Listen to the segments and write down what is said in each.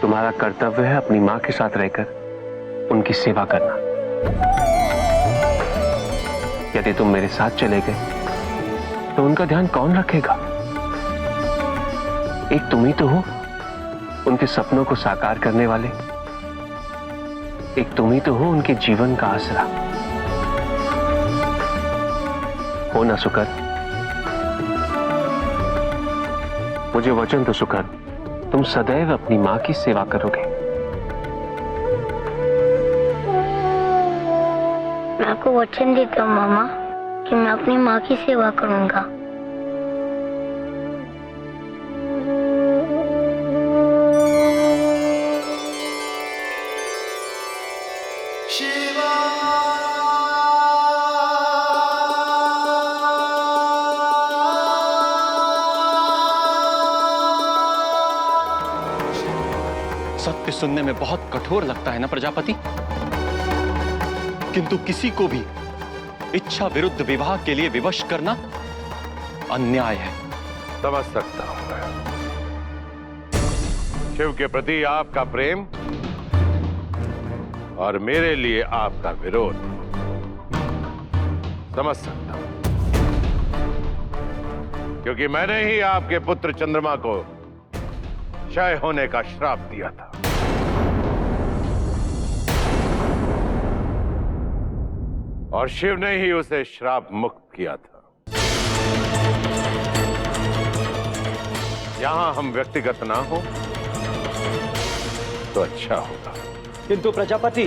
तुम्हारा कर्तव्य है अपनी मां के साथ रहकर उनकी सेवा करना। यदि तुम मेरे साथ चले गए तो उनका ध्यान कौन रखेगा? एक तुम ही तो हो उनके सपनों को साकार करने वाले। एक तुम ही तो हो उनके जीवन का आसरा। हो ना सुकर? मुझे वचन दो सुकर, तुम सदैव अपनी मां की सेवा करोगे। मैं आपको वचन देता हूँ मामा कि मैं अपनी माँ की सेवा करूंगा। सत्य सुनने में बहुत कठोर लगता है ना प्रजापति, किंतु किसी को भी इच्छा विरुद्ध विवाह के लिए विवश करना अन्याय है। समझ सकता हूं मैं। शिव के प्रति आपका प्रेम और मेरे लिए आपका विरोध समझ सकता हूं, क्योंकि मैंने ही आपके पुत्र चंद्रमा को क्षय होने का श्राप दिया था। और शिव ने ही उसे श्राप मुक्त किया था। यहां हम व्यक्तिगत ना हो तो अच्छा होगा। किंतु प्रजापति,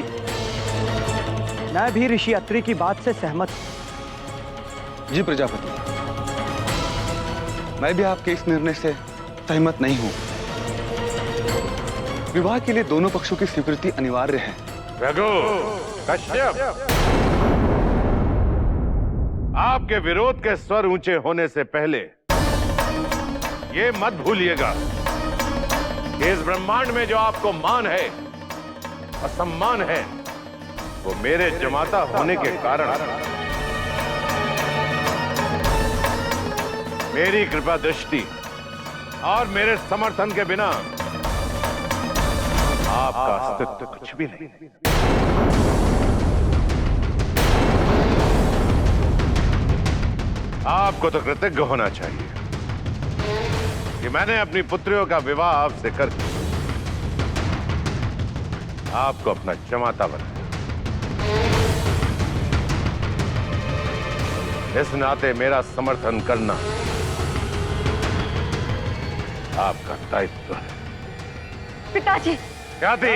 मैं भी ऋषि अत्रि की बात से सहमत हूं। जी प्रजापति, मैं भी आपके इस निर्णय से सहमत नहीं हूं। विवाह के लिए दोनों पक्षों की स्वीकृति अनिवार्य है। रघु, कश्यप, आपके विरोध के स्वर ऊंचे होने से पहले ये मत भूलिएगा कि इस ब्रह्मांड में जो आपको मान है, असम्मान है, वो मेरे जमाता होने के कारण। मेरी कृपा दृष्टि और मेरे समर्थन के बिना आपका अस्तित्व कुछ भी नहीं। आपको तो कृतज्ञ होना चाहिए कि मैंने अपनी पुत्रियों का विवाह आपसे करके आपको अपना जमाता बनाया। इस नाते मेरा समर्थन करना आपका दायित्व है। पिताजी, क्या थी?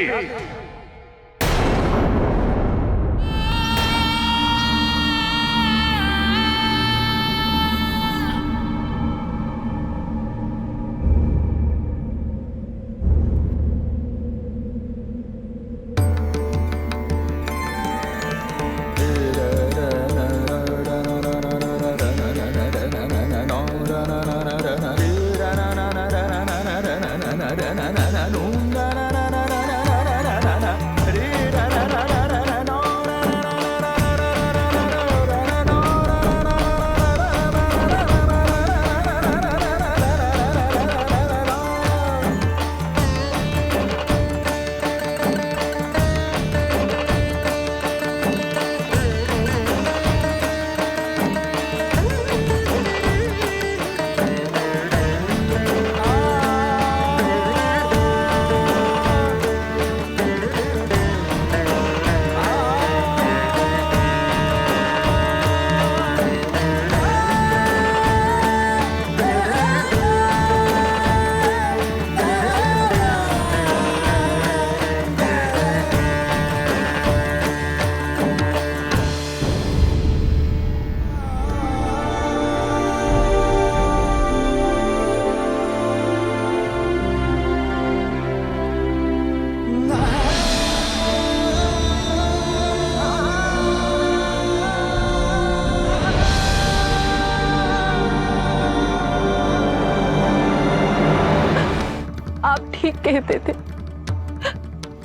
ठीक कहते थे,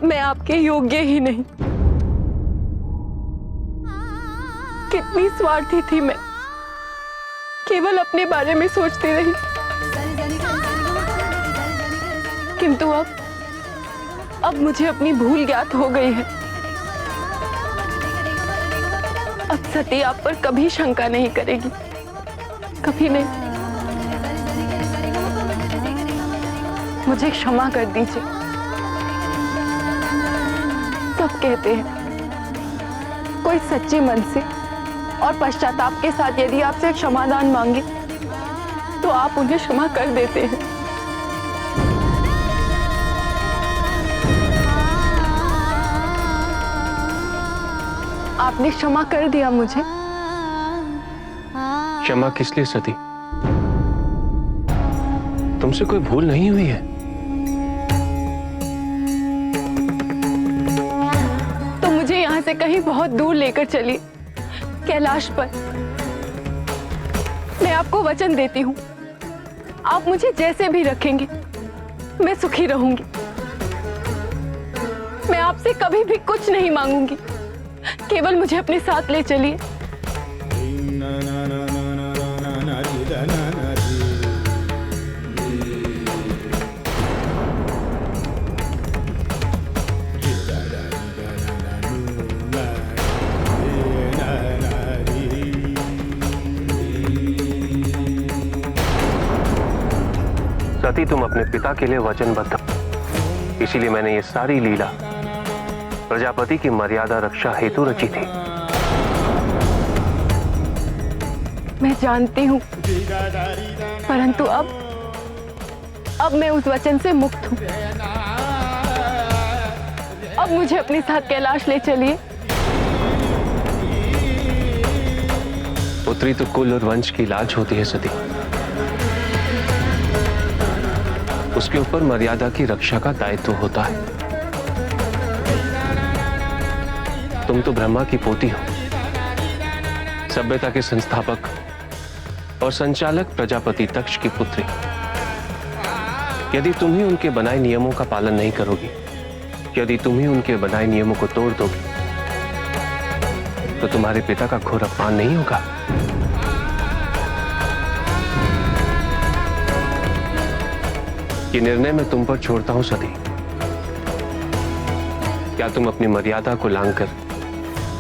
मैं आपके योग्य ही नहीं। कितनी स्वार्थी थी मैं, केवल अपने बारे में सोचती रही। किंतु अब अब मुझे अपनी भूल ज्ञात हो गई है। अब सती आप पर कभी शंका नहीं करेगी, कभी नहीं। मुझे क्षमा कर दीजिए। सब कहते हैं कोई सच्चे मन से और पश्चाताप के साथ यदि आपसे क्षमादान मांगे तो आप उन्हें क्षमा कर देते हैं। आपने क्षमा कर दिया मुझे। क्षमा किस लिए सती? तुमसे कोई भूल नहीं हुई है। तो मुझे यहाँ से कहीं बहुत दूर लेकर चलिए, कैलाश पर। मैं आपको वचन देती हूँ, आप मुझे जैसे भी रखेंगे मैं सुखी रहूंगी। मैं आपसे कभी भी कुछ नहीं मांगूंगी, केवल मुझे अपने साथ ले चलिए। सती, तुम अपने पिता के लिए वचनबद्ध, इसीलिए मैंने ये सारी लीला प्रजापति की मर्यादा रक्षा हेतु रची थी। मैं जानती हूँ, परंतु अब मैं उस वचन से मुक्त हूँ। अब मुझे अपने साथ कैलाश ले चलिए। पुत्री तो कुल और वंश की लाज होती है सती, उसके ऊपर मर्यादा की रक्षा का दायित्व होता है। तुम तो ब्रह्मा की पोती हो, सभ्यता के संस्थापक और संचालक प्रजापति दक्ष की पुत्री। यदि तुम ही उनके बनाए नियमों का पालन नहीं करोगी, यदि तुम ही उनके बनाए नियमों को तोड़ दोगी, तो तुम्हारे पिता का घोर अपमान नहीं होगा? ये निर्णय मैं तुम पर छोड़ता हूं सती। क्या तुम अपनी मर्यादा को लांघकर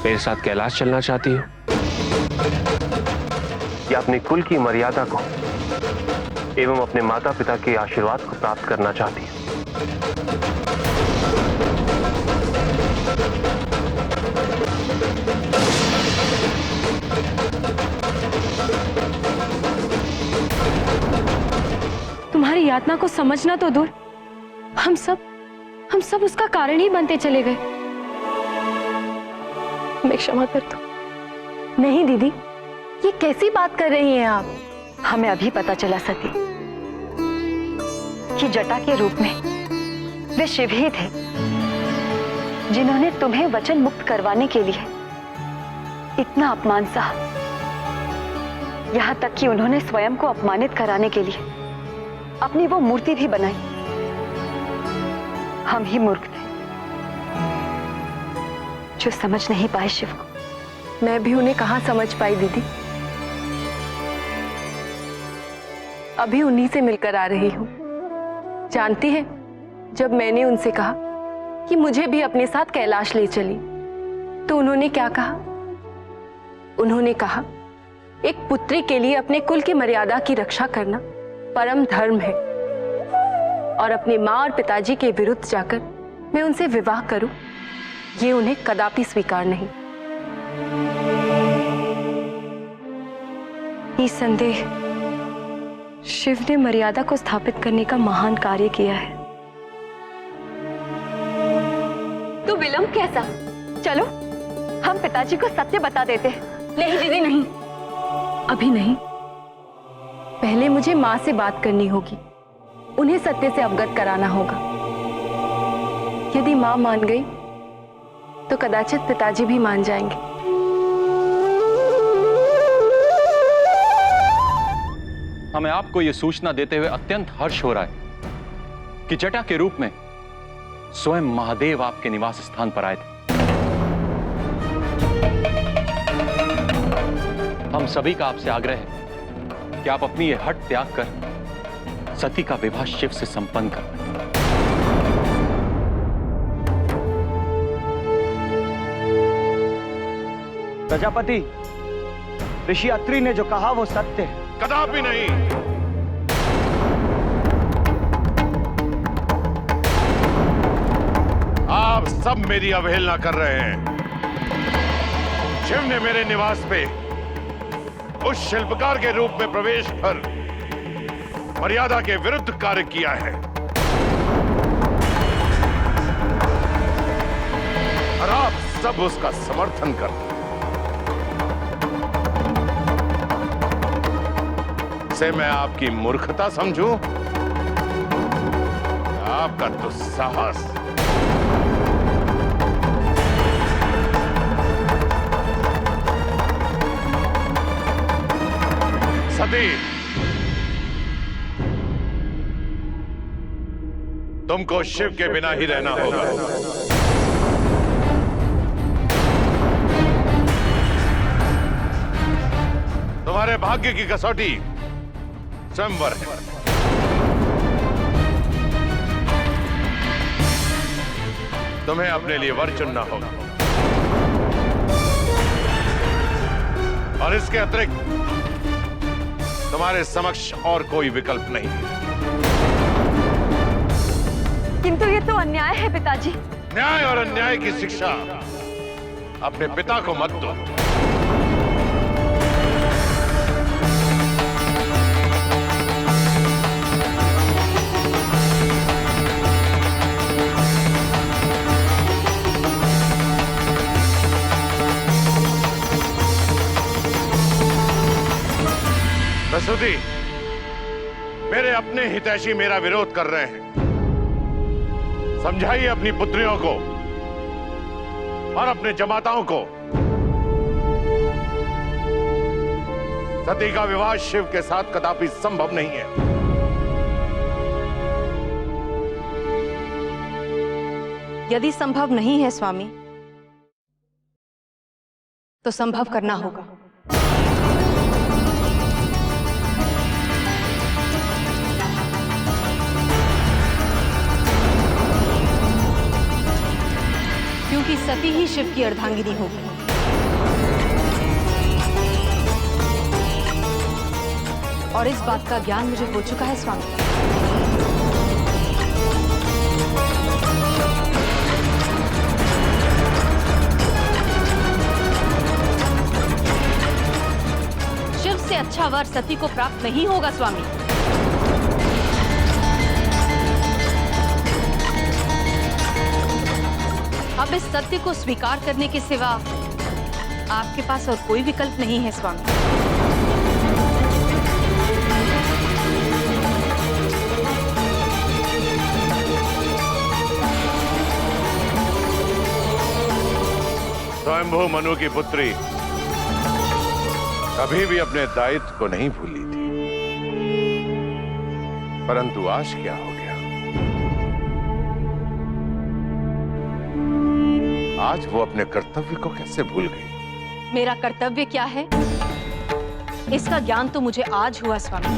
मेरे साथ कैलाश चलना चाहती हो, या अपने कुल की मर्यादा को एवं अपने माता पिता के आशीर्वाद को प्राप्त करना चाहती हो? तुम्हारी यातना को समझना तो दूर, हम सब उसका कारण ही बनते चले गए। मैं क्षमा कर दूं। नहीं दीदी, ये कैसी बात कर रही हैं आप? हमें अभी पता चला सती कि जटा के रूप में वे शिव ही थे, जिन्होंने तुम्हें वचन मुक्त करवाने के लिए इतना अपमान सहा। यहाँ तक कि उन्होंने स्वयं को अपमानित कराने के लिए अपनी वो मूर्ति भी बनाई। हम ही मूर्ख थे जो समझ नहीं पाए शिव को। मैं भी उन्हें कहां समझ पाई दीदी। अभी उन्हीं से मिलकर आ रही हूं। जानती है, जब मैंने उनसे कहा कि मुझे भी अपने साथ कैलाश ले चली, तो उन्होंने क्या कहा? उन्होंने कहा, एक पुत्री के लिए अपने कुल की मर्यादा की रक्षा करना परम धर्म है, और अपने मां और पिताजी के विरुद्ध जाकर मैं उनसे विवाह करूं, ये उन्हें कदापि स्वीकार नहीं। निसंदेह शिव ने मर्यादा को स्थापित करने का महान कार्य किया है। तो विलंब कैसा? चलो हम पिताजी को सत्य बता देते हैं। नहीं दीदी, नहीं, अभी नहीं। पहले मुझे मां से बात करनी होगी, उन्हें सत्य से अवगत कराना होगा। यदि मां मान गई तो कदाचित पिताजी भी मान जाएंगे। हमें आपको यह सूचना देते हुए अत्यंत हर्ष हो रहा है कि जटा के रूप में स्वयं महादेव आपके निवास स्थान पर आए थे। हम सभी का आपसे आग्रह है कि आप अपनी ये हट त्याग कर सती का विवाह शिव से संपन्न कर। प्रजापति, ऋषि अत्रि ने जो कहा वो सत्य है। कदापि नहीं। आप सब मेरी अवहेलना कर रहे हैं। शिव ने मेरे निवास पे उस शिल्पकार के रूप में प्रवेश कर मर्यादा के विरुद्ध कार्य किया है और आप सब उसका समर्थन करते हैं। इसे मैं आपकी मूर्खता समझूं? आपका दुस्साहस। सती, तुमको शिव के बिना ही रहना होगा। तुम्हारे भाग्य की कसौटी स्वयंवर है। तुम्हें अपने लिए वर चुनना होगा और इसके अतिरिक्त तुम्हारे समक्ष और कोई विकल्प नहीं है। किंतु ये तो अन्याय है पिताजी। न्याय और अन्याय की शिक्षा अपने पिता को मत दो। प्रसूति, मेरे अपने हितैषी मेरा विरोध कर रहे हैं। समझाइए अपनी पुत्रियों को और अपने जमाताओं को, सती का विवाह शिव के साथ कदापि संभव नहीं है। यदि संभव नहीं है स्वामी, तो संभव करना होगा। क्योंकि सती ही शिव की अर्धांगिनी होगी। और इस बात का ज्ञान मुझे हो चुका है स्वामी। शिव से अच्छा वर सती को प्राप्त नहीं होगा स्वामी। अब इस सत्य को स्वीकार करने के सिवा आपके पास और कोई विकल्प नहीं है स्वामी। स्वयंभू मनु की पुत्री कभी भी अपने दायित्व को नहीं भूली थी, परंतु आज क्या हो गया? आज वो अपने कर्तव्य को कैसे भूल गई? मेरा कर्तव्य क्या है, इसका ज्ञान तो मुझे आज हुआ स्वामी।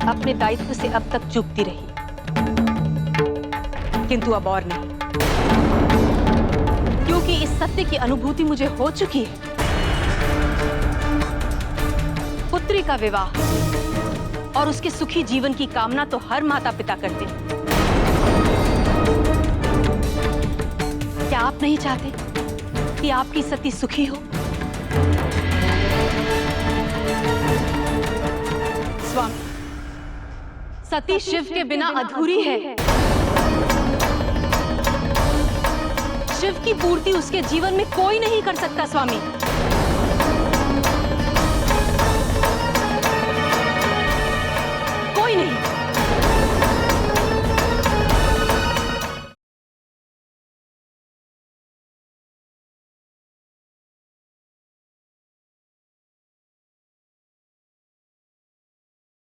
अपने दायित्व से अब तक चूकती रही, किंतु अब और नहीं, क्योंकि इस सत्य की अनुभूति मुझे हो चुकी है। पुत्री का विवाह और उसके सुखी जीवन की कामना तो हर माता पिता करते हैं। क्या आप नहीं चाहते कि आपकी सती सुखी हो? स्वामी, सती शिव के बिना अधूरी है। शिव की पूर्ति उसके जीवन में कोई नहीं कर सकता स्वामी।